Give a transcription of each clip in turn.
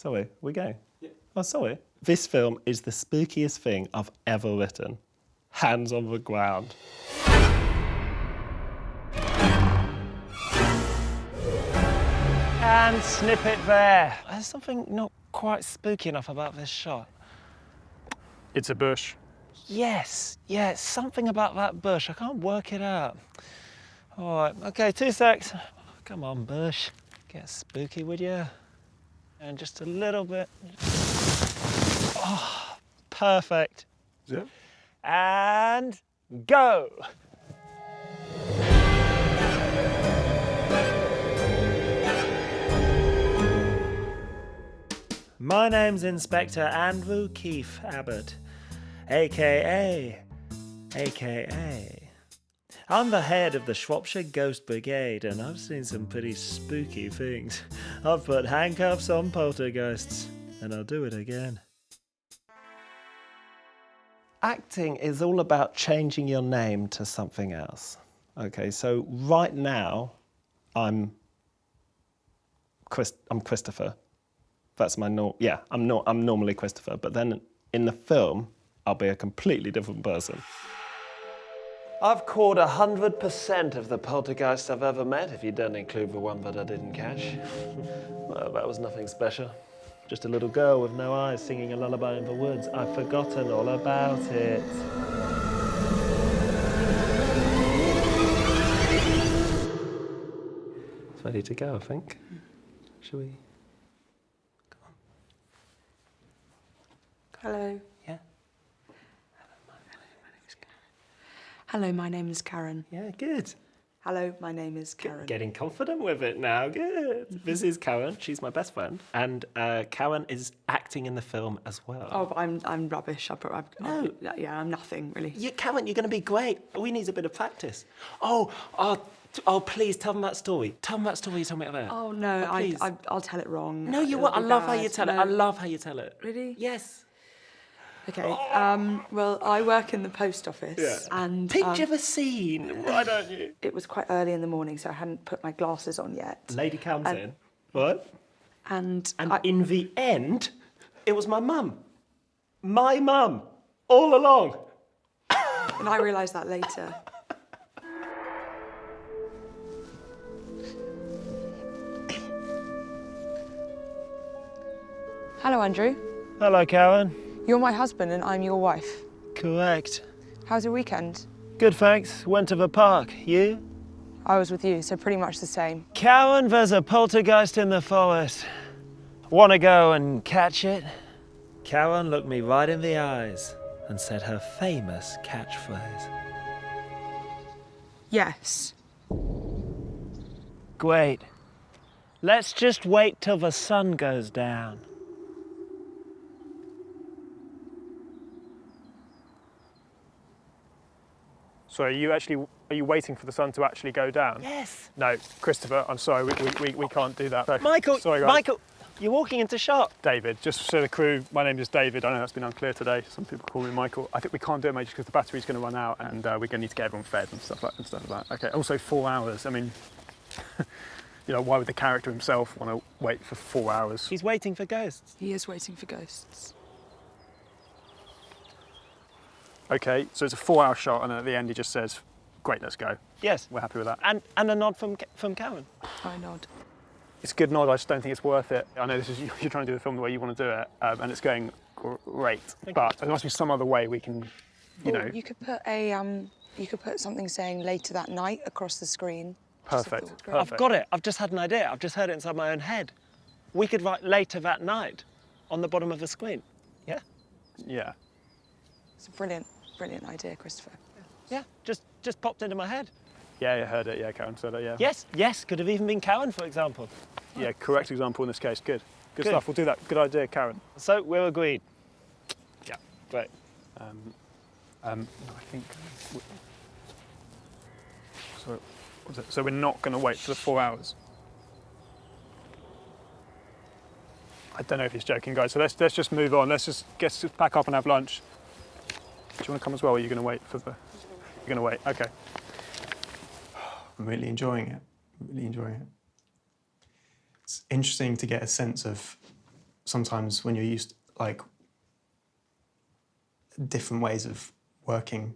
Sorry, we go? Yeah. Oh, sorry. This film is the spookiest thing I've ever written. Hands on the ground. And snip it there. There's something not quite spooky enough about this shot. It's a bush. Yes, something about that bush. I can't work it out. All right, okay, 2 secs. Come on, bush. Get spooky, would you? And just a little bit. Oh, perfect. Yeah. And go. My name's Inspector Andrew Keith Abbott, aka. I'm the head of the Shropshire Ghost Brigade, and I've seen some pretty spooky things. I've put handcuffs on poltergeists, and I'll do it again. Acting is all about changing your name to something else. Okay, so right now, I'm Christopher. That's my I'm normally Christopher, but then in the film, I'll be a completely different person. I've caught 100% of the poltergeists I've ever met, if you don't include the one that I didn't catch. Well, that was nothing special. Just a little girl with no eyes singing a lullaby in the woods. I've forgotten all about it. It's ready to go, I think. Shall we? Come on. Hello. Yeah. Hello, my name is Karen. Yeah, good. Hello, my name is Karen. Getting confident with it now, good. This is Karen, she's my best friend. And Karen is acting in the film as well. Oh, but I'm rubbish. I'm nothing, really. Karen, you're going to be great. We need a bit of practice. Oh, please, tell them that story. Tell them that story you told me about. Oh, no, please. I'll tell it wrong. No, you won't. I love how you tell it. I love how you tell it. Really? Yes. Okay, well, I work in the post office. Yeah. And picture the scene, why don't you? it was quite early in the morning, so I hadn't put my glasses on yet. Lady comes in. What? And in the end, it was my mum. My mum, all along. And I realised that later. Hello, Andrew. Hello, Karen. You're my husband and I'm your wife. Correct. How's your weekend? Good, thanks. Went to the park. You? I was with you, so pretty much the same. Karen, there's a poltergeist in the forest. Want to go and catch it? Karen looked me right in the eyes and said her famous catchphrase. Yes. Great. Let's just wait till the sun goes down. So are you waiting for the sun to actually go down? Yes. No, Christopher, I'm sorry, we can't do that. So, Michael, sorry, guys. Michael, you're walking into shot. David, just so the crew, my name is David. I know that's been unclear today. Some people call me Michael. I think we can't do it, mate, just because the battery's going to run out and we're going to need to get everyone fed and stuff like that. Okay, also 4 hours. I mean, why would the character himself want to wait for 4 hours? He's waiting for ghosts. He is waiting for ghosts. Okay, so it's a 4-hour shot and at the end he just says, great, let's go. Yes. We're happy with that. And a nod from Karen. I nod. It's a good nod, I just don't think it's worth it. I know you're trying to do the film the way you want to do it, and it's going great. But there must be some other way we can, You could put something saying later that night across the screen. Perfect. I've got it. I've just had an idea. I've just heard it inside my own head. We could write later that night on the bottom of the screen. Yeah? Yeah. It's a brilliant idea, Christopher. Yeah, just popped into my head. Yeah, I heard it. Yeah, Karen said it, yeah. Yes, could have even been Karen, for example. Yeah, correct example in this case. Good stuff. We'll do that. Good idea, Karen. So we're agreed. Yeah, great. I think. So we're not going to wait for the 4 hours. I don't know if he's joking, guys. So let's just move on. Let's just pack up and have lunch. Do you want to come as well? Or are you going to wait for the? You're going to wait. Okay. I'm really enjoying it. It's interesting to get a sense of sometimes when you're used like different ways of working.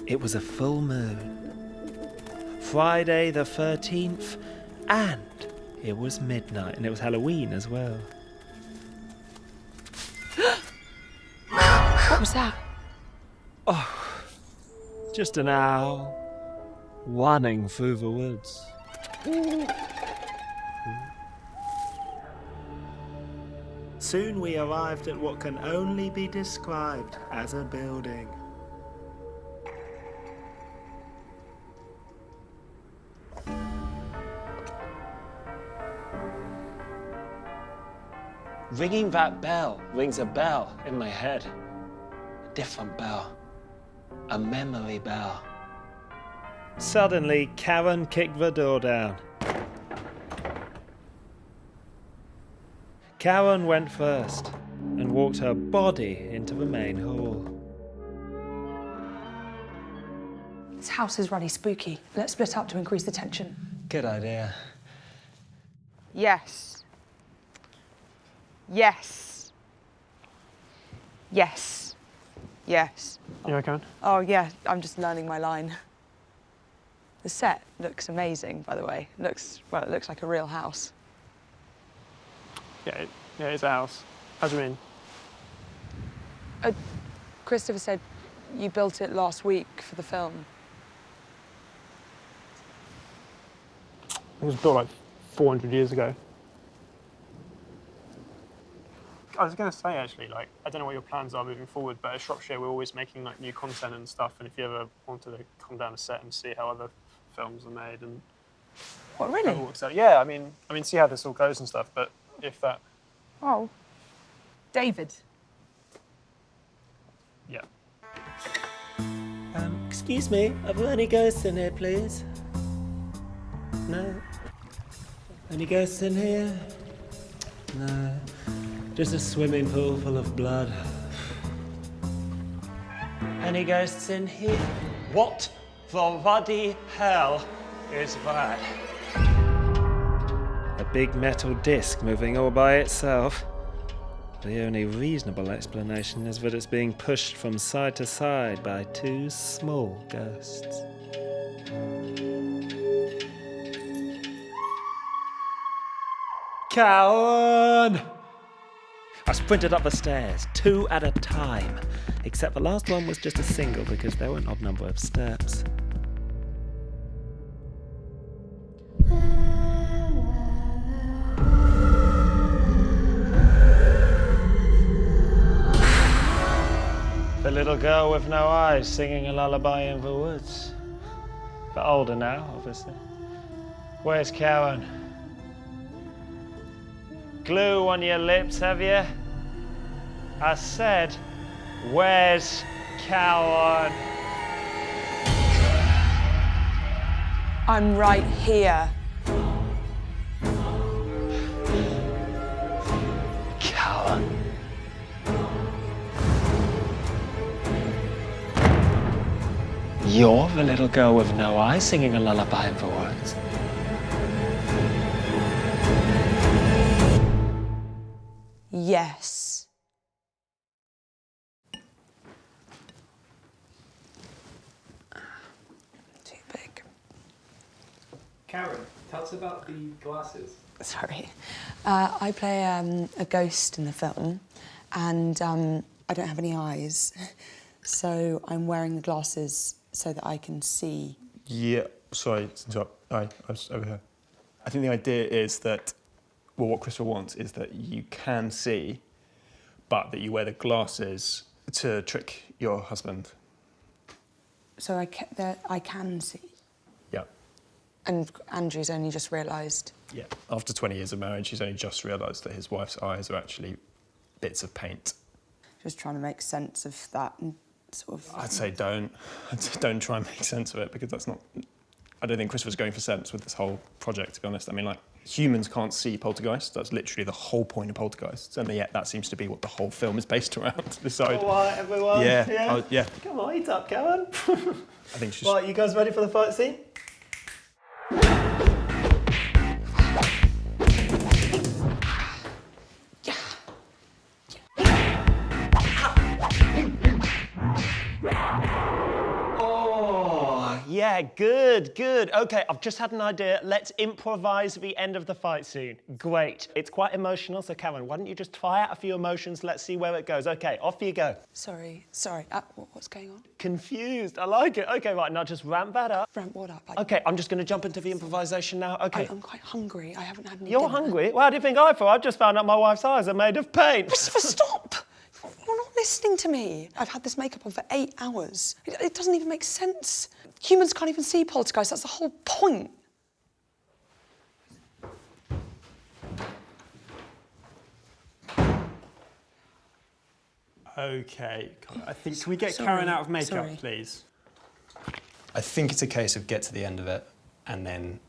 It was a full moon. Friday the 13th, and it was midnight, and it was Halloween as well. What was that? Just an owl running through the woods. Soon we arrived at what can only be described as a building. Ringing that bell rings a bell in my head. A different bell. A memory bell. Suddenly, Karen kicked the door down. Karen went first and walked her body into the main hall. This house is really spooky. Let's split up to increase the tension. Good idea. Yes. Yes. Yes. Yes. You okay? Oh, yeah, I'm just learning my line. The set looks amazing, by the way. It looks like a real house. Yeah, it's a house. How do you mean? Christopher said you built it last week for the film. It was built like 400 years ago. I was going to say, actually, like, I don't know what your plans are moving forward, but at Shropshire, we're always making like new content and stuff. And if you ever wanted to come down a set and see how other films are made and What, how it really? works out, yeah, I mean, see how this all goes and stuff. But if that, Oh. David. yeah, Excuse me, are there any ghosts in here, please? No? Any ghosts in here? No. Just a swimming pool full of blood. Any ghosts in here? What the bloody hell is that? A big metal disc moving all by itself. The only reasonable explanation is that it's being pushed from side to side by two small ghosts. Cowan! I sprinted up the stairs, 2 at a time, except the last one was just a single because there were an odd number of steps. The little girl with no eyes singing a lullaby in the woods. But older now, obviously. Where's Karen? Glue on your lips, have you? I said, where's Karen? I'm right here. Karen. You're the little girl with no eyes singing a lullaby in the woods. Yes. Too big. Karen, tell us about the glasses. Sorry. I play a ghost in the film, and I don't have any eyes, so I'm wearing the glasses so that I can see. Yeah, sorry to interrupt. I was over here. I think the idea is that, well, what Christopher wants is that you can see, but that you wear the glasses to trick your husband. So I can see. Yeah. And Andrew's only just realised. Yeah. After 20 years of marriage, he's only just realised that his wife's eyes are actually bits of paint. Just trying to make sense of that and sort of... I'd say don't try and make sense of it, because that's not... I don't think Christopher's going for sense with this whole project, to be honest. I mean, like, humans can't see poltergeists. That's literally the whole point of poltergeists. And yet that seems to be what the whole film is based around. Decide. All right, everyone. Yeah. Yeah. Come on, eat up, Karen. I think she's... Right, you guys ready for the fight scene? Yeah, good. Okay, I've just had an idea. Let's improvise the end of the fight scene. Great. It's quite emotional, so Karen, why don't you just try out a few emotions? Let's see where it goes. Okay, off you go. Sorry. What's going on? Confused. I like it. Okay, right, now just ramp that up. Ramp what up? Okay, I'm just going to jump into the improvisation now. Okay. I'm quite hungry. I haven't had any You're dinner. hungry? Well, how do you think I feel? I've just found out my wife's eyes are made of paint. Christopher, stop! You're not listening to me. I've had this makeup on for 8 hours. It doesn't even make sense. Humans can't even see poltergeists. That's the whole point. Okay, I think, can we get Sorry, Karen out of makeup, sorry. please? I think it's a case of get to the end of it and then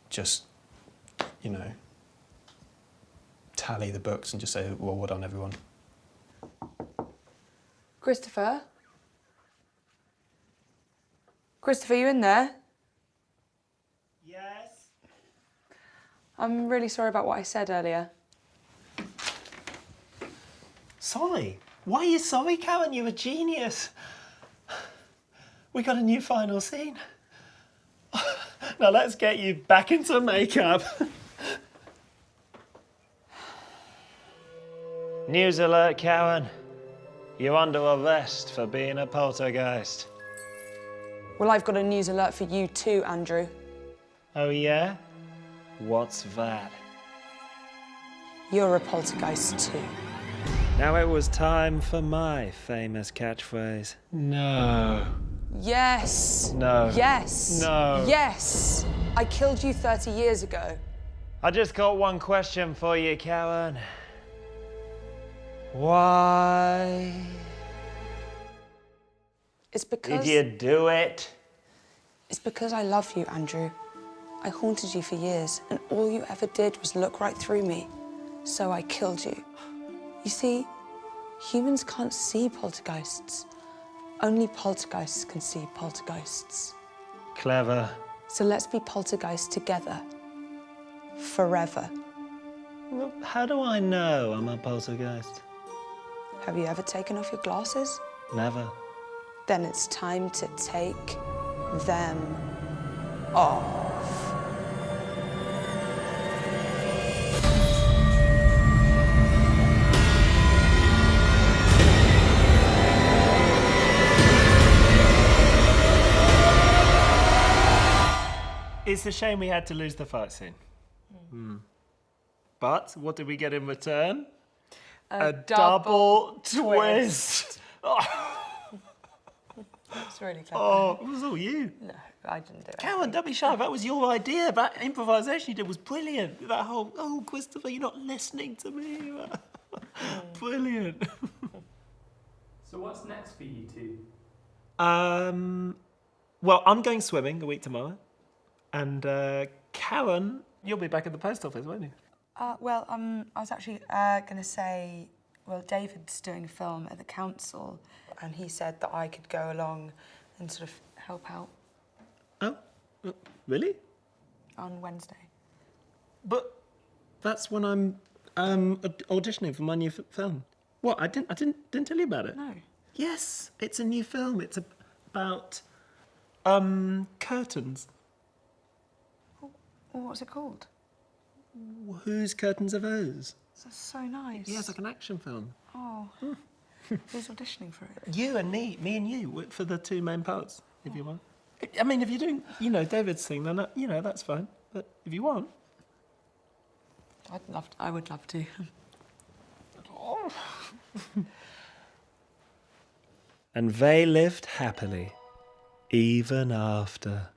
just, you know, tally the books and just say, well, well done, everyone. Christopher? Christopher, you in there? Yes? I'm really sorry about what I said earlier. Sorry? Why are you sorry, Karen? You're a genius. We got a new final scene. Now let's get you back into makeup. News alert, Karen. You're under arrest for being a poltergeist. Well, I've got a news alert for you too, Andrew. Oh, yeah? What's that? You're a poltergeist too. Now it was time for my famous catchphrase. No. Yes. No. Yes. No. Yes. I killed you 30 years ago. I just got one question for you, Karen. Why It's because... did you do it? It's because I love you, Andrew. I haunted you for years, and all you ever did was look right through me. So I killed you. You see, humans can't see poltergeists. Only poltergeists can see poltergeists. Clever. So let's be poltergeists together. Forever. Well, how do I know I'm a poltergeist? Have you ever taken off your glasses? Never. Then it's time to take them off. It's a shame we had to lose the fight scene. But what did we get in return? A double twist. It's really clever. Oh, it was all you. No, I didn't do it. Karen, don't be shy. That was your idea. That improvisation you did was brilliant. That whole, oh, Christopher, you're not listening to me. Brilliant. So what's next for you two? Well, I'm going swimming a week tomorrow. And Karen, you'll be back at the post office, won't you? I was actually going to say, well, David's doing a film at the council, and he said that I could go along and sort of help out Oh, really? on Wednesday. But that's when I'm auditioning for my new film. What? I didn't tell you about it. No. Yes, it's a new film. It's about curtains. Well, what's it called? Whose curtains are those? That's so nice. Yeah, it's like an action film. Oh. Who's auditioning for it? You and me and you, for the two main parts, if you want. I mean, if you're doing, David's thing, then, that's fine. But if you want. I would love to. And they lived happily, even after.